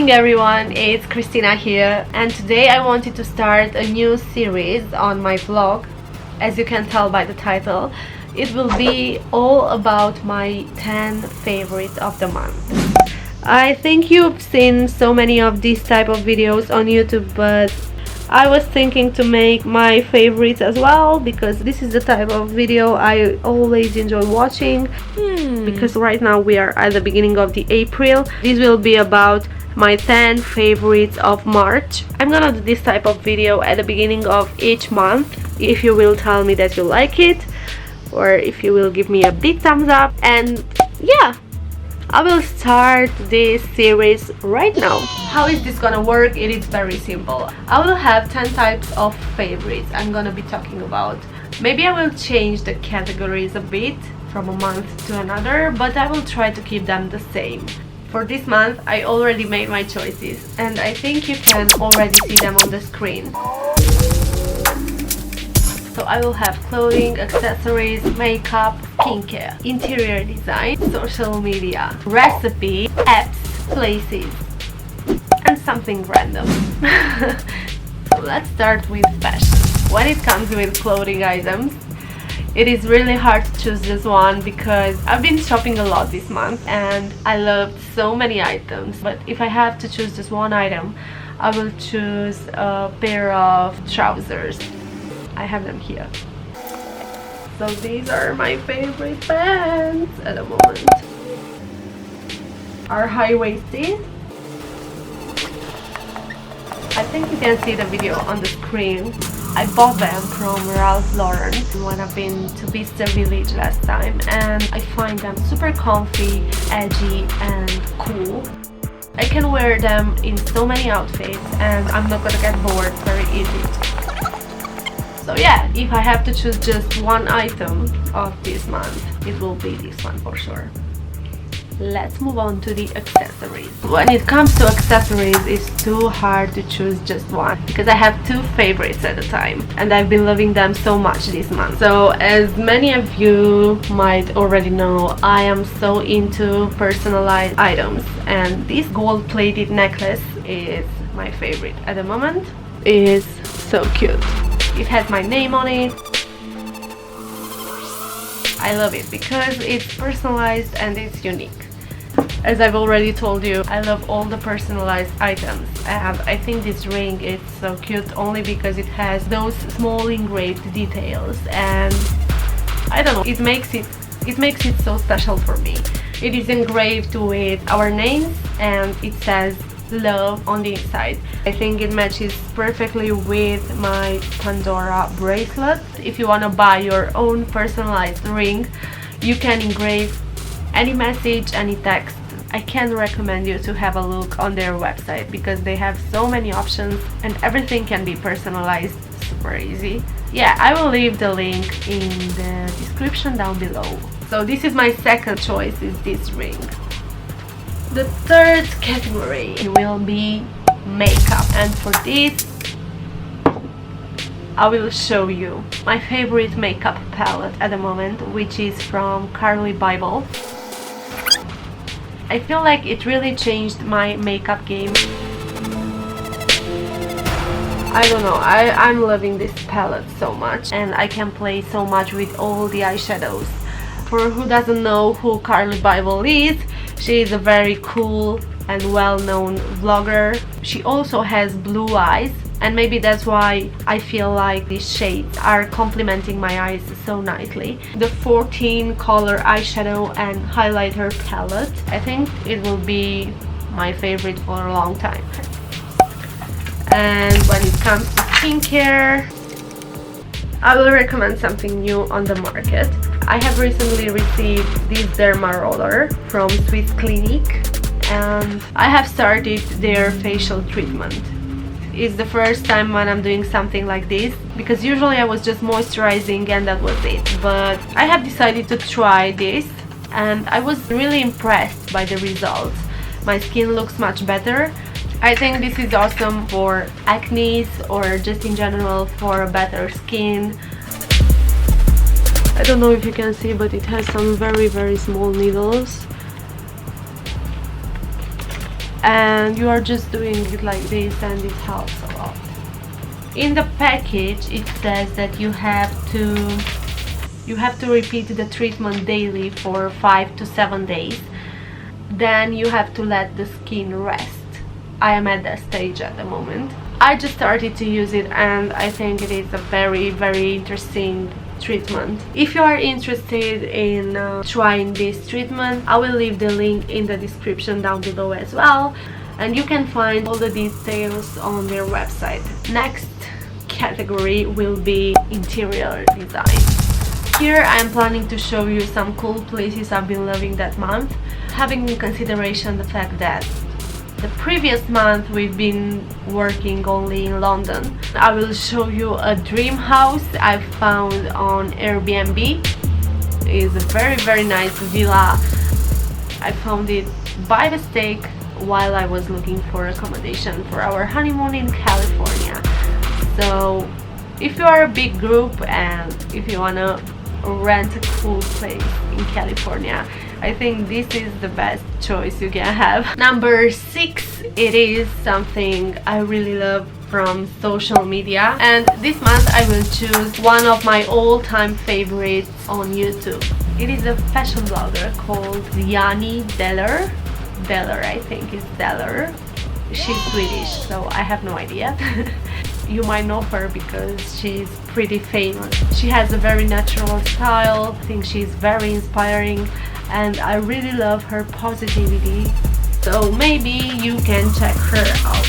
morning everyone, it's Cristina here, and today I wanted to start a new series on my vlog. As you can tell by the title, it will be all about my 10 favorites of the month. I think you've seen so many of these type of videos on YouTube, but I was thinking to make my favorites as well, because this is the type of video I always enjoy watching. Because right now we are at the beginning of the April. This will be about my 10 favorites of March. I'm gonna do this type of video at the beginning of each month. If you will tell me that you like it, or if you will give me a big thumbs up. And yeah, I will start this series right now. How is this gonna work? It is very simple. I will have 10 types of favorites I'm gonna be talking about. Maybe I will change the categories a bit from a month to another, but I will try to keep them the same. For this month I already made my choices, and I think you can already see them on the screen. So I will have clothing, accessories, makeup, skincare, interior design, social media, recipe, apps, places, and something random. So let's start with fashion. When it comes with clothing items, it is really hard to choose just one, because I've been shopping a lot this month and I loved so many items. But if I have to choose just one item, I will choose a pair of trousers. I have them here. So these are my favorite pants at the moment. Are high-waisted. I think you can see the video on the screen. I bought them from Ralph Lauren when I've been to Bicester Village last time, and I find them super comfy, edgy and cool. I can wear them in so many outfits and I'm not gonna get bored very easy. So yeah, if I have to choose just one item of this month, it will be this one for sure. Let's move on to the accessories. When it comes to accessories, it's too hard to choose just one, because I have two favorites at a time and I've been loving them so much this month. So as many of you might already know, I am so into personalized items, and this gold-plated necklace is my favorite at the moment. It is so cute. It has my name on it. I love it because it's personalized and it's unique. As I've already told you, I love all the personalized items. I think this ring is so cute only because it has those small engraved details, and I don't know, it makes it so special for me. It is engraved with our names and it says love on the inside. I think it matches perfectly with my Pandora bracelet. If you want to buy your own personalized ring, you can engrave any message, any text. I can recommend you to have a look on their website, because they have so many options and everything can be personalized super easy. Yeah, I will leave the link in the description down below. So this is my second choice, is this ring. The third category will be makeup, and for this I will show you my favorite makeup palette at the moment, which is from Carli Bybel. I feel like it really changed my makeup game. I don't know, I'm loving this palette so much, and I can play so much with all the eyeshadows. For who doesn't know who Carli Bybel is, she is a very cool and well-known vlogger. She also has blue eyes, and maybe that's why I feel like these shades are complementing my eyes so nicely. The 14 color eyeshadow and highlighter palette, I think it will be my favorite for a long time. And when it comes to skincare, I will recommend something new on the market. I have recently received this Derma Roller from Swiss Clinic, and I have started their facial treatment. It's the first time when I'm doing something like this, because usually I was just moisturizing and that was it. But I have decided to try this and I was really impressed by the results. My skin looks much better. I think this is awesome for acne or just in general for a better skin. I don't know if you can see, but it has some very small needles. and you are just doing it like this, and it helps a lot. In the package it says that you have to repeat the treatment daily for 5 to 7 days. Then you have to let the skin rest. I am at that stage at the moment. I just started to use it, and I think it is a very, very interesting treatment. If you are interested in trying this treatment, I will leave the link in the description down below as well, and you can find all the details on their website. Next category will be interior design. Here I am planning to show you some cool places I've been loving that month, having in consideration the fact that the previous month we've been working only in London. I will show you a dream house I found on Airbnb. It's a very, very nice villa. I found it by mistake while I was looking for accommodation for our honeymoon in California. So if you are a big group and if you wanna rent a cool place in California, I think this is the best choice you can have. Number 6, it is something I really love from social media, and this month I will choose one of my all-time favorites on YouTube. It is a fashion blogger called Yanni Deller. I think it's Deller. She's Swedish, so I have no idea. You might know her because she's pretty famous. She has a very natural style. I think she's very inspiring, and I really love her positivity, so maybe you can check her out.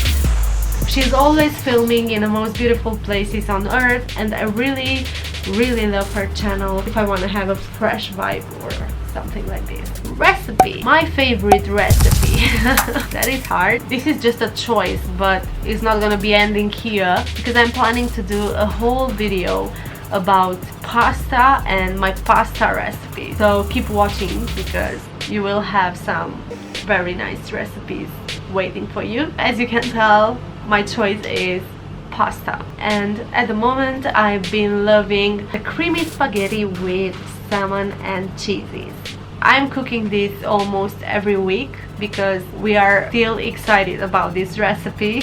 She's always filming in the most beautiful places on earth, and I really, really love her channel if I want to have a fresh vibe or something like this. Recipe. My favorite recipe. That is hard. This is just a choice, but it's not gonna be ending here because I'm planning to do a whole video about pasta and my pasta recipe. So keep watching because you will have some very nice recipes waiting for you. As you can tell, my choice is pasta, and at the moment I've been loving the creamy spaghetti with salmon and cheeses. I'm cooking this almost every week because we are still excited about this recipe.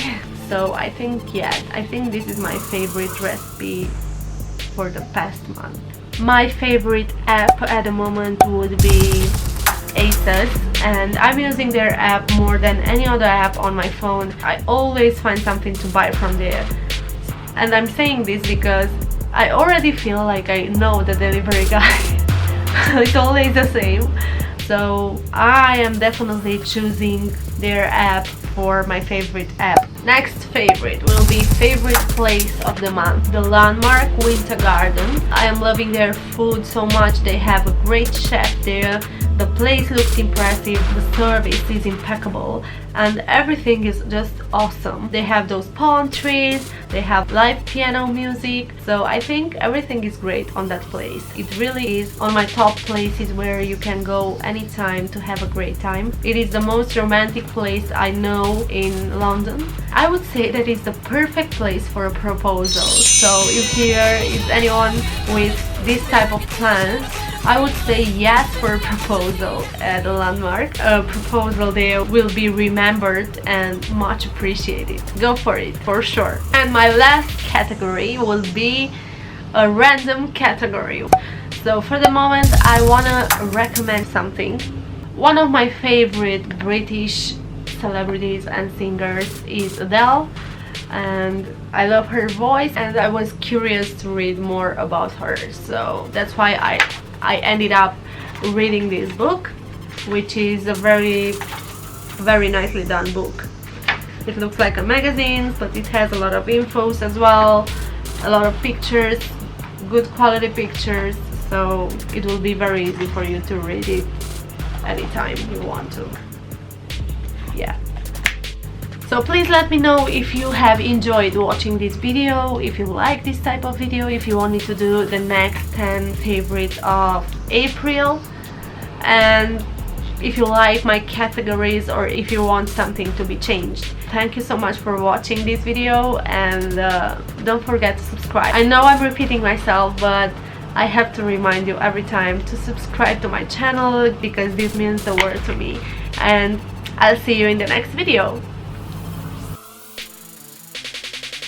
So I think this is my favorite recipe for the past month. My favorite app at the moment would be ASOS, and I'm using their app more than any other app on my phone. I always find something to buy from there, and I'm saying this because I already feel like I know the delivery guy. It's always the same, so I am definitely choosing their app for my favorite app. Next favorite will be favorite place of the month, the Landmark Winter Garden. I am loving their food so much. They have a great chef there. The place looks impressive, the service is impeccable, and everything is just awesome. They have those palm trees, they have live piano music, so I think everything is great on that place. It really is on my top places where you can go anytime to have a great time. It is the most romantic place I know in London. I would say that it's the perfect place for a proposal. So if here is anyone with this type of plans, I would say yes for a proposal at a Landmark. A proposal there will be remembered and much appreciated. Go for it, for sure. And my last category will be a random category. So for the moment I wanna recommend something. One of my favorite British celebrities and singers is Adele, and I love her voice, and I was curious to read more about her, so that's why I ended up reading this book, which is a very, very nicely done book. It looks like a magazine, but it has a lot of infos as well, a lot of pictures, good quality pictures, so it will be very easy for you to read it anytime you want to. Yeah. So please let me know if you have enjoyed watching this video, if you like this type of video, if you want me to do the next 10 favorites of April, and if you like my categories or if you want something to be changed. Thank you so much for watching this video, and don't forget to subscribe. I know I'm repeating myself, but I have to remind you every time to subscribe to my channel because this means the world to me. And I'll see you in the next video.